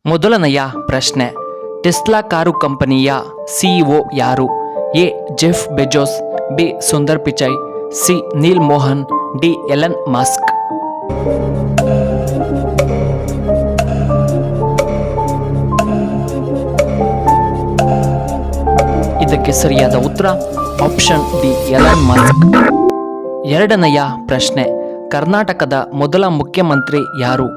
ಮೊದಲನೆಯ ಪ್ರಶ್ನೆ, Tesla car ಕಂಪನಿಯ ಸಿಇಒ ಯಾರು? A Jeff Bezos, B Sundar Pichai, C Neal Mohan, D Elon Musk. ಇದಕ್ಕೆ ಸರಿಯಾದ ಉತ್ತರ ಆಪ್ಷನ್ ಡಿ ಎಲನ್ ಮಸ್ಕ್. ಎರಡನೆಯ ಪ್ರಶ್ನೆ, ಕರ್ನಾಟಕದ ಮೊದಲ ಮುಖ್ಯಮಂತ್ರಿ ಯಾರು?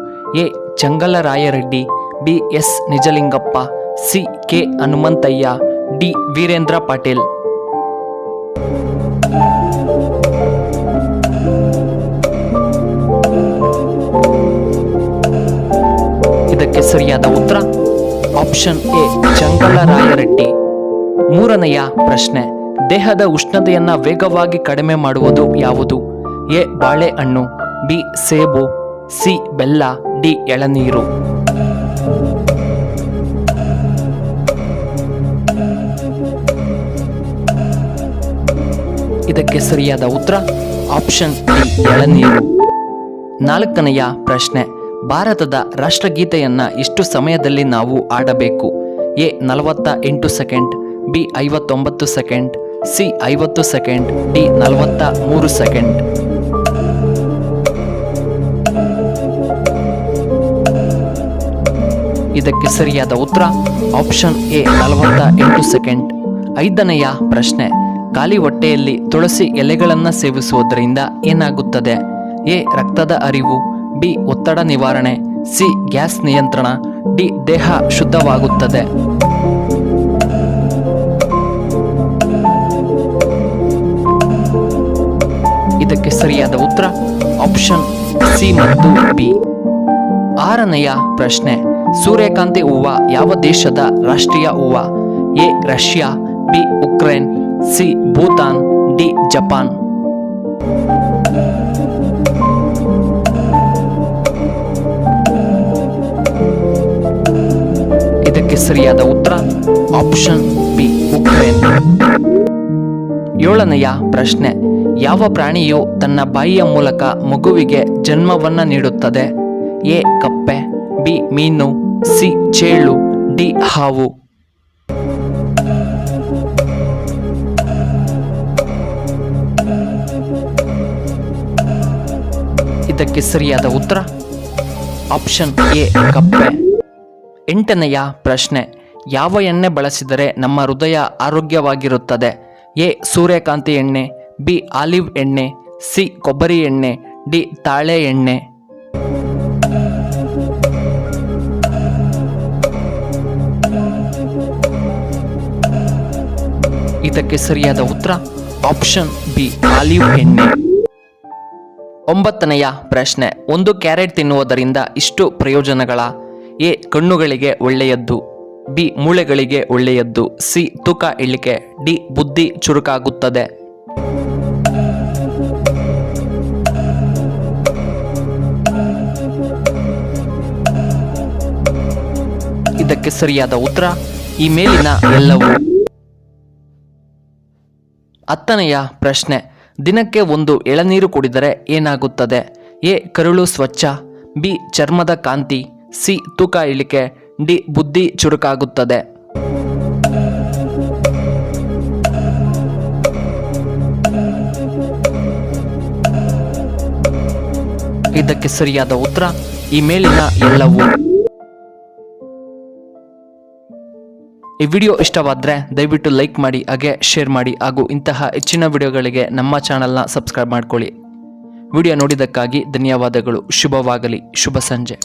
A ಚಂಗಲರಾಯರೆಡ್ಡಿ, B S Nijalingappa, C K Hanumanthaiah, D Veerendra Patil. ಇದಕ್ಕೆ ಸರಿಯಾದ ಉತ್ತರ ಆಪ್ಷನ್ ಎ ಚಂಗಲರಾಯರೆಡ್ಡಿ. ಮೂರನೆಯ ಪ್ರಶ್ನೆ, ದೇಹದ ಉಷ್ಣತೆಯನ್ನ ವೇಗವಾಗಿ ಕಡಿಮೆ ಮಾಡುವುದು ಯಾವುದು? ಎ ಬಾಳೆಹಣ್ಣು, ಬಿ ಸೇಬು, ಸಿ ಬೆಲ್ಲ, ಡಿ ಎಳನೀರು. ಇದಕ್ಕೆ ಸರಿಯಾದ ಉತ್ತರ ಆಪ್ಷನ್ ಡಿ ಎಳನೀರು. ನಾಲ್ಕನೆಯ ಪ್ರಶ್ನೆ, ಭಾರತದ ರಾಷ್ಟ್ರಗೀತೆಯನ್ನ ಎಷ್ಟು ಸಮಯದಲ್ಲಿ ನಾವು ಆಡಬೇಕು? A 48 second, B 59 second, C 50 second, D 43 second. ಇದಕ್ಕೆ ಸರಿಯಾದ ಉತ್ತರ ಆಪ್ಷನ್ ಎ 48 ಸೆಕೆಂಡ್. ಐದನೆಯ ಪ್ರಶ್ನೆ, ಖಾಲಿ ಹೊಟ್ಟೆಯಲ್ಲಿ ತುಳಸಿ ಎಲೆಗಳನ್ನು ಸೇವಿಸುವುದರಿಂದ ಏನಾಗುತ್ತದೆ? ಎ ರಕ್ತದ ಅರಿವು, ಬಿ ಒತ್ತಡ ನಿವಾರಣೆ, ಸಿ ಗ್ಯಾಸ್ ನಿಯಂತ್ರಣ, ಡಿ ದೇಹ ಶುದ್ಧವಾಗುತ್ತದೆ. ಇದಕ್ಕೆ ಸರಿಯಾದ ಉತ್ತರ ಆಪ್ಷನ್ ಸಿ ಮತ್ತು ಬಿ. ಆರನೆಯ ಪ್ರಶ್ನೆ, ಸೂರ್ಯಕಾಂತಿ ಹೂವ ಯಾವ ದೇಶದ ರಾಷ್ಟ್ರೀಯ ಹೂವ? A Russia, B Ukraine, C Bhutan, D Japan. ಇದಕ್ಕೆ ಸರಿಯಾದ ಉತ್ತರ ಆಪ್ಷನ್ ಬಿ ಉಕ್ರೇನ್. ಏಳನೆಯ ಪ್ರಶ್ನೆ, ಯಾವ ಪ್ರಾಣಿಯು ತನ್ನ ಬಾಯಿಯ ಮೂಲಕ ಮಗುವಿಗೆ ಜನ್ಮವನ್ನ ನೀಡುತ್ತದೆ? ಎ ಕಪ್ಪೆ, ಬಿ ಮೀನು, ಸಿ ಚೇಳು, ಡಿ ಹಾವು. ಇದಕ್ಕೆ ಸರಿಯಾದ ಉತ್ತರ ಆಪ್ಷನ್ ಎ ಕಪ್ಪೆ. ಎಂಟನೆಯ ಪ್ರಶ್ನೆ, ಯಾವ ಎಣ್ಣೆ ಬಳಸಿದರೆ ನಮ್ಮ ಹೃದಯ ಆರೋಗ್ಯವಾಗಿರುತ್ತದೆ? ಎ ಸೂರ್ಯಕಾಂತಿ ಎಣ್ಣೆ, ಬಿ ಆಲಿವ್ ಎಣ್ಣೆ, ಸಿ ಕೊಬ್ಬರಿ ಎಣ್ಣೆ, ಡಿ ತಾಳೆ ಎಣ್ಣೆ. ಇದಕ್ಕೆ ಸರಿಯಾದ ಉತ್ತರ ಆಪ್ಷನ್ ಬಿ ಆಲಿವ್ ಎಣ್ಣೆ. ಒಂಬತ್ತನೆಯ ಪ್ರಶ್ನೆ, 1 ಕ್ಯಾರೆಟ್ ತಿನ್ನುವುದರಿಂದ ಇಷ್ಟು ಪ್ರಯೋಜನಗಳ? ಎ ಕಣ್ಣುಗಳಿಗೆ ಒಳ್ಳೆಯದ್ದು, ಬಿ ಮೂಳೆಗಳಿಗೆ ಒಳ್ಳೆಯದ್ದು, ಸಿ ತೂಕ ಇಳಿಕೆ, ಡಿ ಬುದ್ಧಿ ಚುರುಕಾಗುತ್ತದೆ. ಇದಕ್ಕೆ ಸರಿಯಾದ ಉತ್ತರ ಈ ಮೇಲಿನ ಎಲ್ಲವೂ. ಹತ್ತನೆಯ ಪ್ರಶ್ನೆ, ದಿನಕ್ಕೆ 1 ಎಳನೀರು ಕುಡಿದರೆ ಏನಾಗುತ್ತದೆ? ಎ ಕರುಳು ಸ್ವಚ್ಛ, ಬಿ ಚರ್ಮದ ಕಾಂತಿ, ಸಿ ತೂಕ ಇಳಿಕೆ, ಡಿ ಬುದ್ಧಿ ಚುರುಕಾಗುತ್ತದೆ. ಇದಕ್ಕೆ ಸರಿಯಾದ ಉತ್ತರ ಈ ಮೇಲಿನ ಎಲ್ಲವೂ. ಈ ವಿಡಿಯೋ ಇಷ್ಟವಾದರೆ ದಯವಿಟ್ಟು ಲೈಕ್ ಮಾಡಿ, ಹಾಗೆ ಶೇರ್ ಮಾಡಿ, ಹಾಗೂ ಇಂತಹ ಹೆಚ್ಚಿನ ವಿಡಿಯೋಗಳಿಗೆ ನಮ್ಮ ಚಾನಲ್ನ ಸಬ್ಸ್ಕ್ರೈಬ್ ಮಾಡ್ಕೊಳ್ಳಿ. ವಿಡಿಯೋ ನೋಡಿದ್ದಕ್ಕಾಗಿ ಧನ್ಯವಾದಗಳು. ಶುಭವಾಗಲಿ. ಶುಭ ಸಂಜೆ.